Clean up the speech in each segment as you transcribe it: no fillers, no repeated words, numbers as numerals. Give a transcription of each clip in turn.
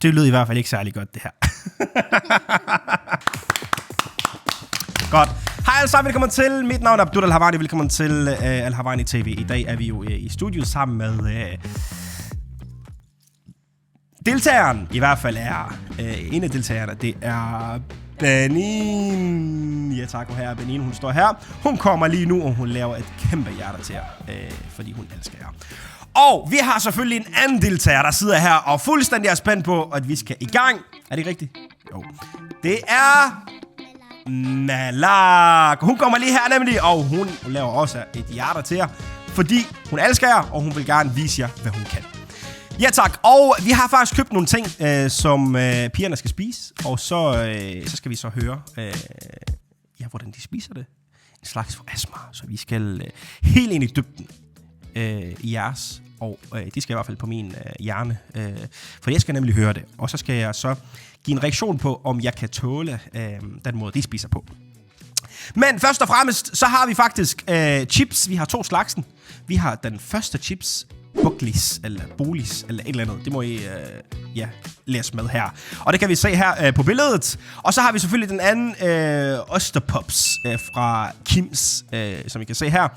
Det lød i hvert fald ikke særlig godt, det her. Godt. Hej alle sammen, velkommen til. Mit navn er Abdul Al-Havani. Velkommen til Al-Havani TV. I dag er vi jo i studiet sammen med deltageren. I hvert fald er en af deltagerne. Det er Benin. Ja tak, her er Benin. Hun står her. Hun kommer lige nu, og hun laver et kæmpe hjerte til jer. Fordi hun elsker jer. Og vi har selvfølgelig en anden deltager, der sidder her og fuldstændig er spændt på, at vi skal i gang. Er det ikke rigtigt? Jo. Det er Malak. Hun kommer lige her nemlig, og hun laver også et hjerte til jer, fordi hun elsker jer, og hun vil gerne vise jer, hvad hun kan. Ja tak, og vi har faktisk købt nogle ting, som pigerne skal spise, og så skal vi så høre, hvordan de spiser det. En slags ASMR, så vi skal helt ind i dybden i jeres, og de skal i hvert fald på min hjerne, for jeg skal nemlig høre det, og så skal jeg så give en reaktion på, om jeg kan tåle den måde, de spiser på. Men først og fremmest, så har vi faktisk chips. Vi har 2 slagsen. Vi har den første chips, Buglis, eller Bolis, eller et eller andet. Det må I læse med her. Og det kan vi se her på billedet. Og så har vi selvfølgelig den anden Osterpops fra Kims, som I kan se her.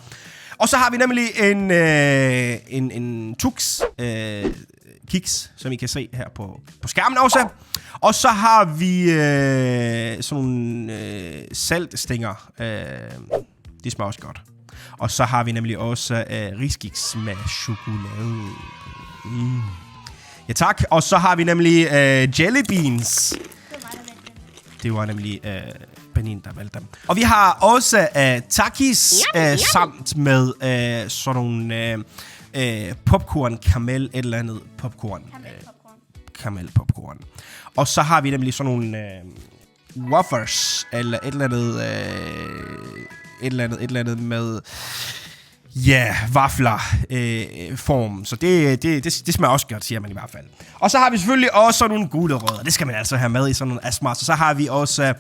Og så har vi nemlig en Tux kiks, som I kan se her på skærmen også. Og så har vi sådan nogle saltstænger. De smager også godt. Og så har vi nemlig også riskiks med chokolade. Ja tak. Og så har vi nemlig jelly beans. Det var nemlig Benin, der valgte dem. Og vi har også takis samt med sådan nogle popcorn, karamel, et eller andet popcorn. Karamel popcorn. Og så har vi nemlig sådan nogle wafers, eller et eller andet med vafler form. Så det smager også godt, siger man i hvert fald. Og så har vi selvfølgelig også nogle gulerødder. Det skal man altså have med i sådan nogle asmar. Så har vi også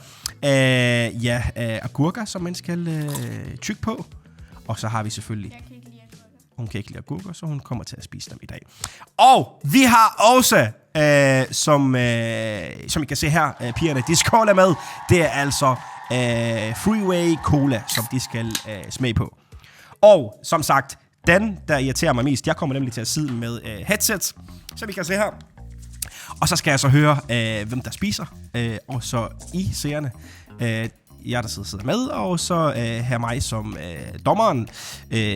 agurker, som man skal tygge på. Og så har vi selvfølgelig... Hun kan ikke lide agurker, så hun kommer til at spise dem i dag. Og vi har også, som I kan se her, pigerne, de skåler med. Det er altså Freeway Cola, som de skal smage på. Og som sagt, den, der irriterer mig mest, jeg kommer nemlig til at sidde med headset, som I kan se her. Og så skal jeg så høre, hvem der spiser. Og så I seerne, jeg der sidder med, og så her mig som dommeren.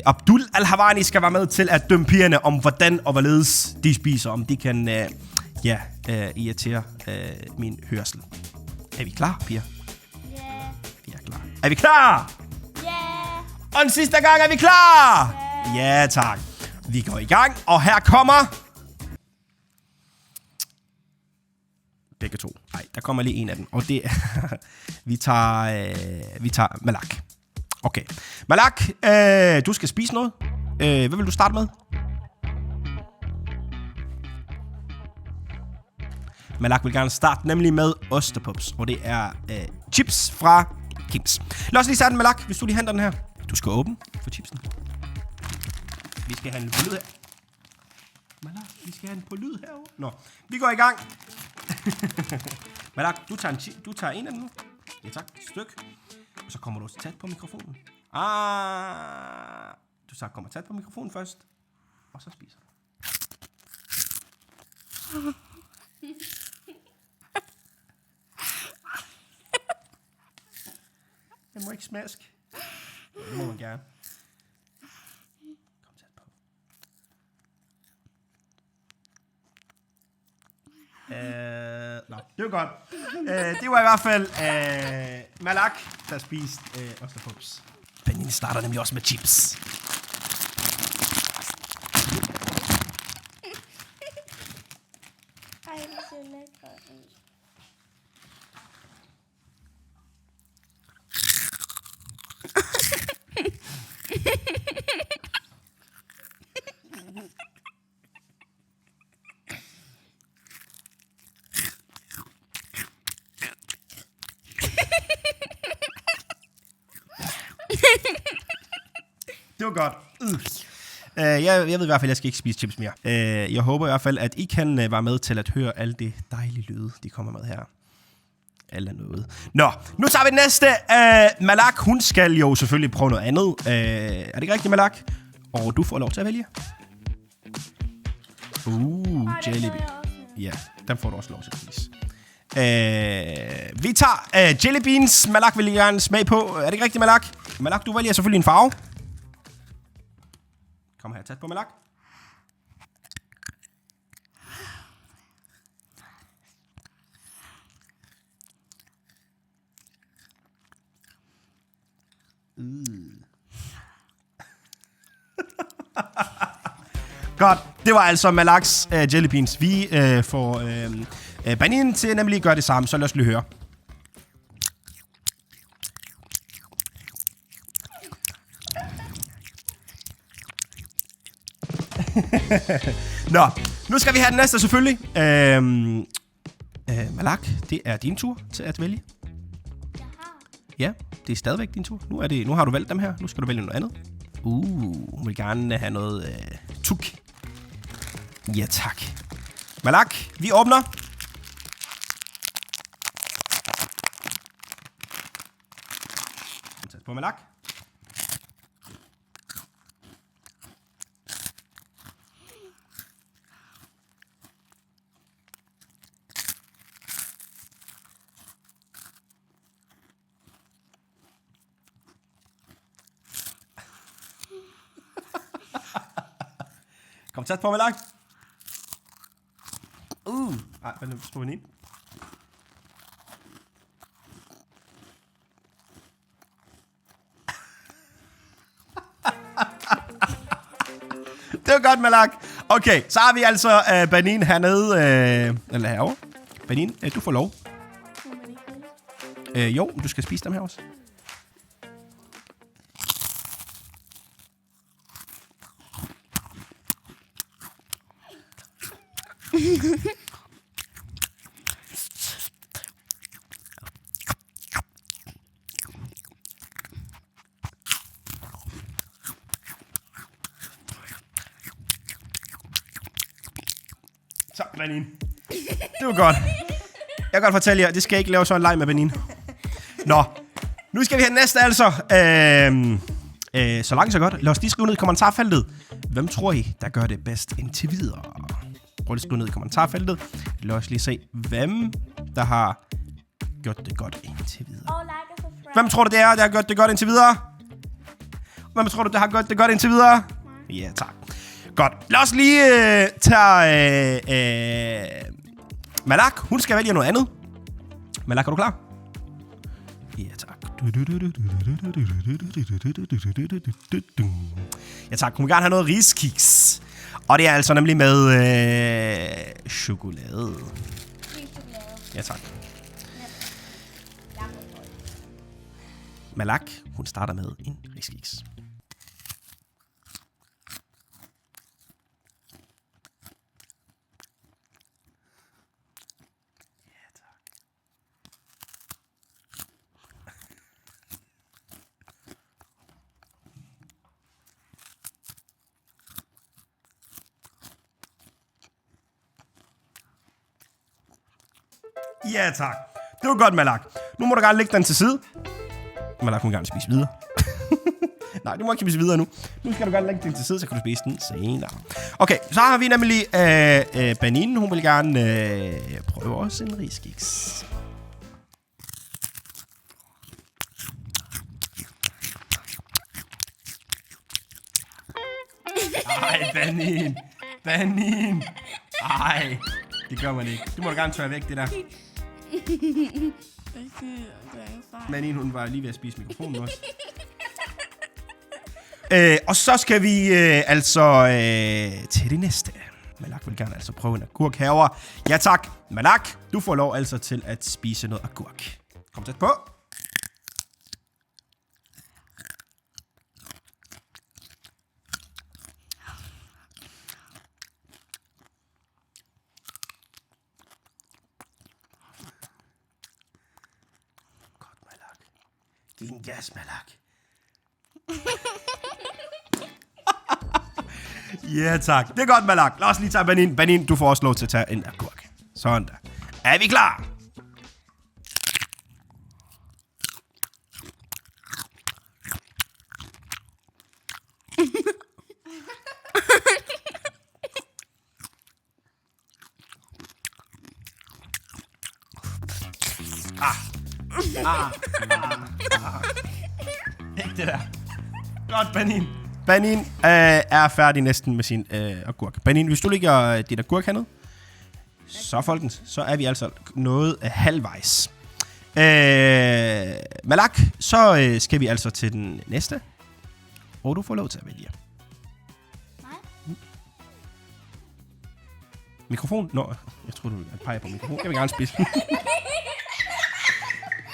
Abdul Al-Havani skal være med til at dømme pigerne om, hvordan og hvorledes de spiser. Om de kan irritere min hørsel. Er vi klar, piger? Ja. Vi er klar. Er vi klar? Ja. Og den sidste gang er vi klar? Ja, tak. Vi går i gang, og her kommer... Begge to. Nej, der kommer lige en af dem. Og det er... vi tager Malak. Okay. Malak, du skal spise noget. Hvad vil du starte med? Malak vil gerne starte nemlig med Osterpops. Og det er chips fra Kims. Lad os lige starte den, Malak, hvis du lige henter den her. Du skal åbne for chipsen. Vi skal have den på lyd her. Malak, vi skal have den på lyd herovre. Nå, vi går i gang. Malak, du tager en af dem nu. Ja tak, et stykke. Og så kommer du også tæt på mikrofonen. Du så kommer tæt på mikrofonen først. Og så spiser du. Den må ikke smaske. Det må man gerne. Kom tæt på. Det var godt. Det var i hvert fald Malak, der spiste Osterpops. Benin starter nemlig også med chips. Ej, det ser lækkert ud. Det var godt. Jeg ved i hvert fald, at jeg skal ikke spise chips mere. Jeg håber i hvert fald, at I kan være med til at høre alle det dejlige lyde, de kommer med her. Eller noget. Nå, nu tager vi den næste. Malak, hun skal jo selvfølgelig prøve noget andet. Er det ikke rigtigt, Malak? Og du får lov til at vælge. Jellybean. Ja, den får du også lov til at spise. Vi tager jellybeans. Malak vil gerne smage på. Er det ikke rigtigt, Malak? Malak, du vælger selvfølgelig en farve. Kom her, tæt på, Malak. Godt, det var altså Malaks jellybeans. Vi får Banin til nemlig at gøre det samme, så lad os lige høre. Nå, nu skal vi have den næste selvfølgelig. Malak, det er din tur til at vælge. Ja, det er stadigvæk din tur. Nu har du valgt dem her. Nu skal du vælge noget andet. Hun vil gerne have noget tuk. Ja, tak. Malak, vi åbner. Tæt på, Malak. Kom tæt på, Malak. Ej, hvad nu? Stå ind. Det var godt, Malak. Okay, så har vi altså Banin hernede. Eller herovre. Banin, du får lov. Jo, du skal spise dem her også. Så, Banin. Det var godt. Jeg kan godt fortælle jer, det skal jeg ikke lave så en leg med Banin. Nå, nu skal vi have næste altså. Så langt så godt. Lad os lige skrive ned i kommentarfeltet. Hvem tror I, der gør det bedst indtil videre? Prøv at skrive ned i kommentarfeltet. Lad os lige se, hvem der har gjort det godt indtil videre. Hvem tror du, det er, der har gjort det godt indtil videre? Hvem tror du, der har gjort det godt indtil videre? Ja, tak. Godt. Lad os lige tage Malak. Hun skal vælge noget andet. Malak, er du klar? Ja, tak. Ja, tak. Hun vil gerne have noget riskiks. Og det er altså nemlig med chokolade. Ja, tak. Malak, hun starter med en riskiks. Ja, tak. Det var godt, Malak. Nu må du gerne lægge den til side. Malak må gerne spise videre. Nej, du må ikke spise videre nu. Nu skal du gerne lægge den til side, så kan du spise den senere. Okay, så har vi nemlig Banin. Hun vil gerne prøve også en riskiks. Ej, Banin. Banin. Ej, det gør man ikke. Du må da gerne tørre væk, det der. Banin, hun var lige ved at spise mikrofonen også. Og så skal vi til det næste. Malak vil gerne altså prøve en agurk herovre. Ja tak, Malak, du får lov altså til at spise noget agurk. Kom tæt på. Godt, Malak. Giv en gas, Malak. Ja, tak. Det er godt, Malak. Lad os lige tage Benin. Benin, du får også lov til at tage en agurk. Sådan der. Er vi klar? Ikke det der. Godt, Benin. Benin er færdig næsten med sin agurk. Benin, hvis du lægger dit agurk hernede, så folkens, så er vi altså noget halvvejs. Malak, så skal vi altså til den næste. Og du får lov til at vælge. Nej. Mikrofon? Nå, jeg tror du vil pege på mikrofon. Jeg vil gerne spise.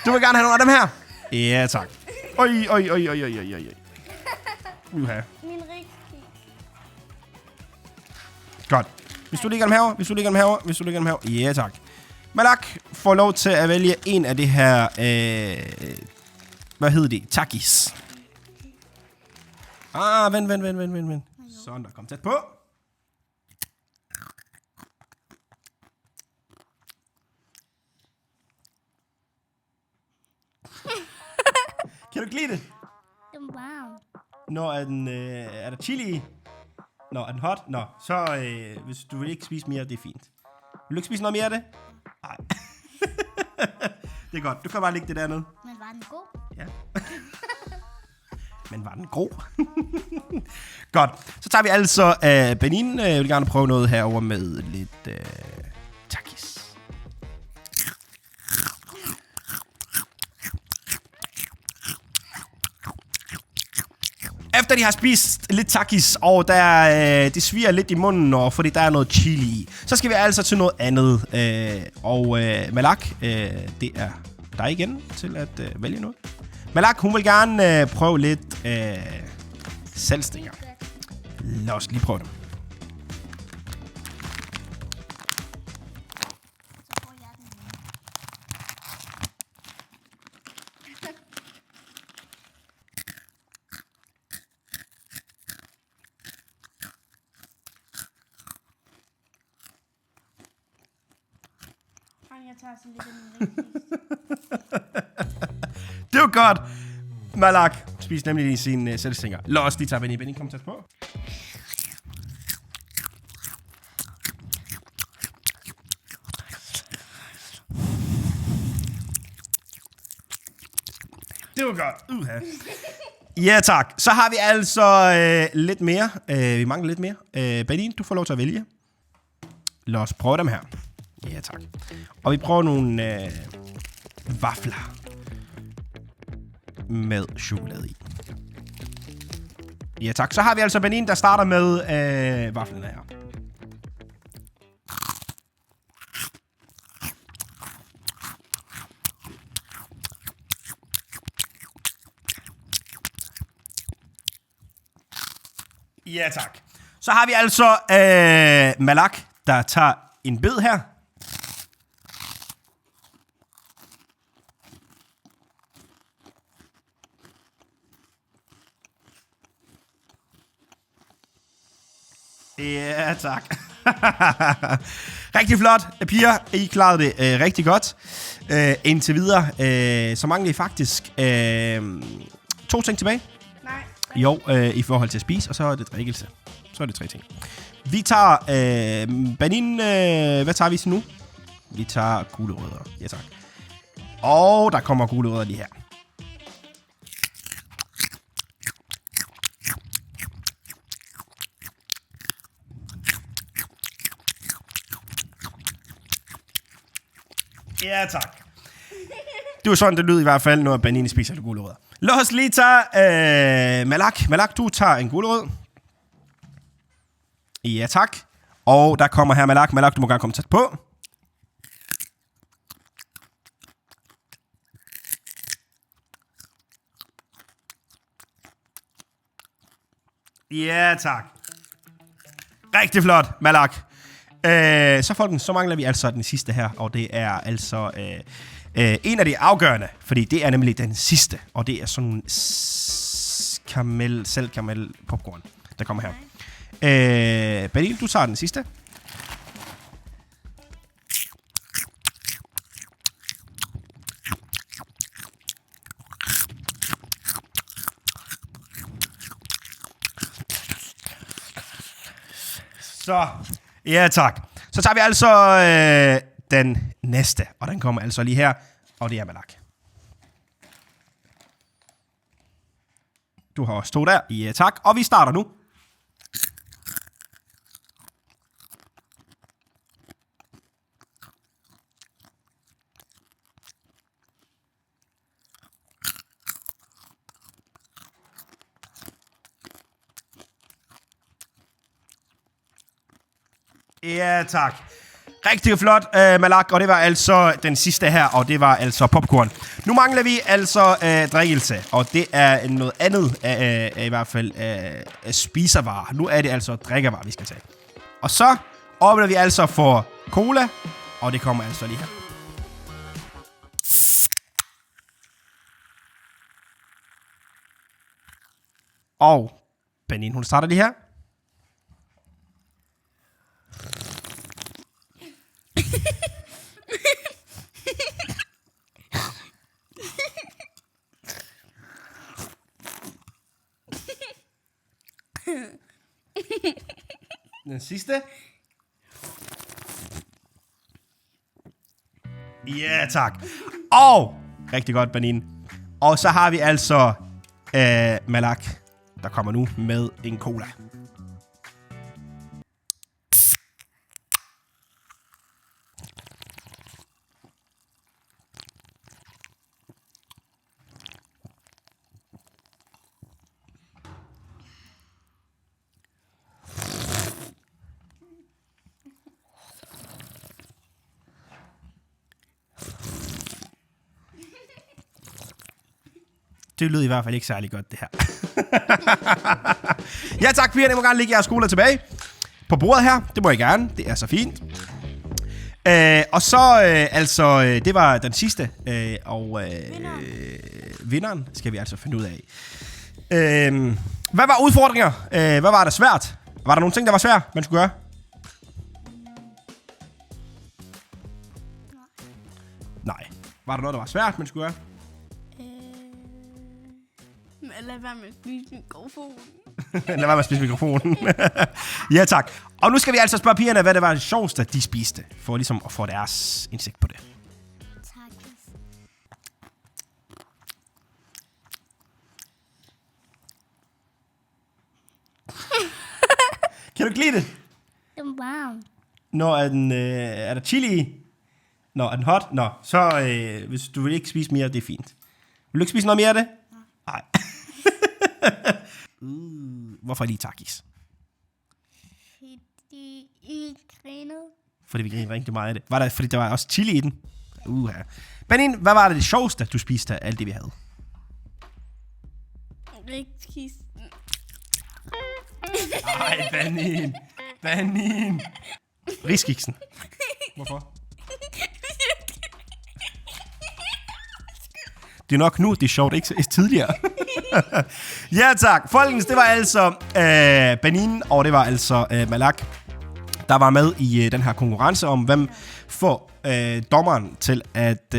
Du vil gerne have nogle af dem her? Ja, tak. Oj. Uha. Min rigtig. Godt. Hvis du lægger dem herover. Ja, tak. Malak får lov til at vælge en af det her, hvad hedder det? Takis. Vent. Sådan, der kom tæt på. Kan du ikke lide det? Wow. Nå, er der chili i? Nå, er den hot? Nå, så hvis du vil ikke spise mere, det er fint. Vil du ikke spise noget mere af det? Nej. Det er godt. Du kan bare lægge det dernede. Men var den god? Ja. Men var den god? Godt. Så tager vi altså Benin. Jeg vil gerne prøve noget herover med lidt takis. Efter de har spist lidt takis, og det sviger lidt i munden, og fordi der er noget chili i, så skal vi altså til noget andet. Malak, det er dig igen til at vælge noget. Malak, hun vil gerne prøve lidt salgstænger. Lad os lige prøve dem. Jeg tager sådan lidt af min rigtig. Det er jo godt. Malak spiser nemlig lige sine salgstænger. Lad os lige tage Benin. Benin, kom tæt på. Det var godt. Ja, tak. Så har vi altså lidt mere. Vi mangler lidt mere. Benin, du får lov til at vælge. Lad os prøve dem her. Ja, tak. Og vi prøver nogle vafler med chokolade i. Ja, tak. Så har vi altså Benin, der starter med vaflerne her. Ja, tak. Så har vi altså Malak, der tager en bid her. Ja, tak. Rigtig flot, piger. I klarede det rigtig godt. Indtil videre, så mangler I faktisk 2 ting tilbage. Nej. Jo, i forhold til at spise, og så er det drikkelse. Så er det 3 ting. Vi tager Benin. Hvad tager vi til nu? Vi tager gulerødder. Ja, tak. Og der kommer gulerødder lige her. Ja, tak. Det var sådan, det lød i hvert fald, når Benin spiser gulerødder. Lad os lige tage Malak. Malak, du tager en gulerød. Ja, tak. Og der kommer her Malak. Malak, du må gerne komme tæt på. Ja, tak. Rigtig flot, Malak. Så folkens, så mangler vi altså den sidste her, og det er altså en af de afgørende, fordi det er nemlig den sidste, og det er sådan en karamel popcorn, der kommer her. Benil, du tager den sidste. Så, ja tak. Så tager vi altså den næste, og den kommer altså lige her, og det er Malak. Du har også 2 der, ja tak, og vi starter nu. Ja, tak. Rigtig flot, Malak, og det var altså den sidste her, og det var altså popcorn. Nu mangler vi altså drikkelse, og det er noget andet, i hvert fald spiservarer. Nu er det altså drikkevarer, vi skal tage. Og så åbner vi altså for cola, og det kommer altså lige her. Og Benin, hun starter lige her. Den sidste. Ja, tak. Og rigtig godt, Benin. Og så har vi altså Malak, der kommer nu med en cola. Det lyder i hvert fald ikke særlig godt, det her. Ja tak, pigerne. Jeg må gerne lægge jeres cola tilbage på bordet her. Det må jeg gerne. Det er så fint. Og så, det var den sidste. Vinderen skal vi altså finde ud af. Hvad var udfordringer? Hvad var der svært? Var der nogle ting, der var svært, man skulle gøre? Nej. Var der noget, der var svært, man skulle gøre? Lad være med at spise mikrofonen. Lad være med at spise mikrofonen. Ja, tak. Og nu skal vi altså spørge pigerne, hvad det var det sjoveste, de spiste. For ligesom at få deres indsigt på det. Tak. Kan du ikke lide det? Det er varmt. Nå, er der chili i? Nå, er den hot? Nå, så hvis du vil ikke spise mere, det er fint. Vil du ikke spise noget mere af det? Nej. Hvorfor lige takis? Fordi I grinede. Fordi vi grinede rigtig meget af det. Var der, fordi der var også chili i den? Benin, hvad var det sjoveste, du spiste af alt det, vi havde? Rigtig. Ej, Benin. Riskiksen. Hvorfor? Det er nok nu, det er sjovt, ikke tidligere. Ja, tak. Folkens, det var altså Benin, og det var altså Malak, der var med i den her konkurrence om, hvem får dommeren til at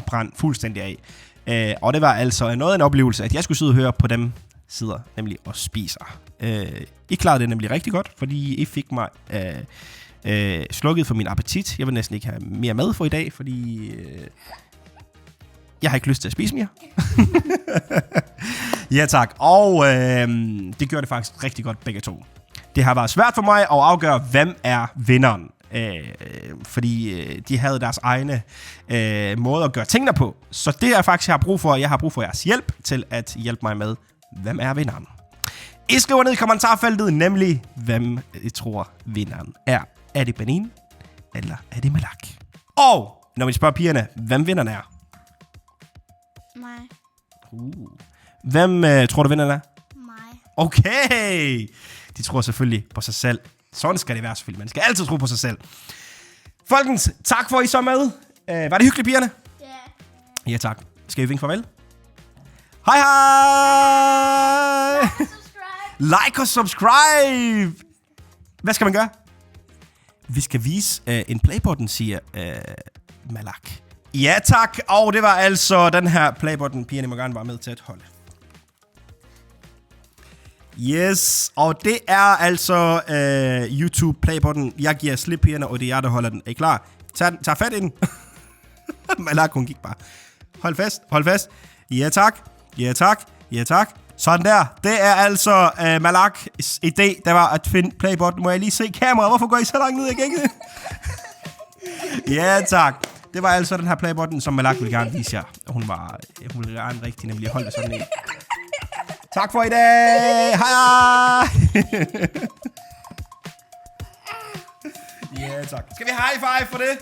brænde fuldstændig af. Og det var altså noget af en oplevelse, at jeg skulle sidde og høre på dem sidder nemlig og spiser. I klarede det nemlig rigtig godt, fordi I fik mig slukket for min appetit. Jeg vil næsten ikke have mere mad for i dag, fordi jeg har ikke lyst til at spise mere. Ja, tak. Og det gjorde det faktisk rigtig godt begge to. Det har været svært for mig at afgøre, hvem er vinderen. Fordi de havde deres egne måde at gøre tingene på. Så det er faktisk, jeg har brug for. Jeg har brug for jeres hjælp til at hjælpe mig med, hvem er vinderen. I skriver ned i kommentarfeltet nemlig, hvem I tror vinderen er. Er det Benin, eller er det Malak? Og når vi spørger pigerne, hvem vinderen er? Mig. Hvem tror du vinderen er? Mig. Okay! De tror selvfølgelig på sig selv. Sådan skal det være selvfølgelig. Man skal altid tro på sig selv. Folkens, tak for at I så med. Var det hyggeligt, pigerne? Ja. Ja, tak. Skal vi vinke farvel? Hej hej! Subscribe. Like og subscribe! Hvad skal man gøre? Vi skal vise en playbutton, siger Malak. Ja tak, og det var altså den her playbutton, pigerne må gerne være med til at holde. Yes, og det er altså YouTube playbutton. Jeg giver slip pigerne, og det er jer, der holder den. Er I klar? Tag fat i den. Malak, hun gik bare. Hold fast, hold fast. Ja tak, ja tak, ja tak. Sådan der. Det er altså Malaks idé, der var at finde playbutton. Må jeg lige se kameraet? Hvorfor går I så langt ned i gængen? Ja tak. Det var altså den her playbutton, som Malak ville gerne vise jer. Hun ville gerne rigtig nemlig holde sådan en. Tak for i dag. Hej. Ja tak. Skal vi high five for det?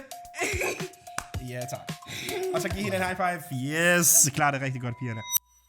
Ja tak. Og så giv hende en high five. Yes. Klarer det rigtig godt, pigerne.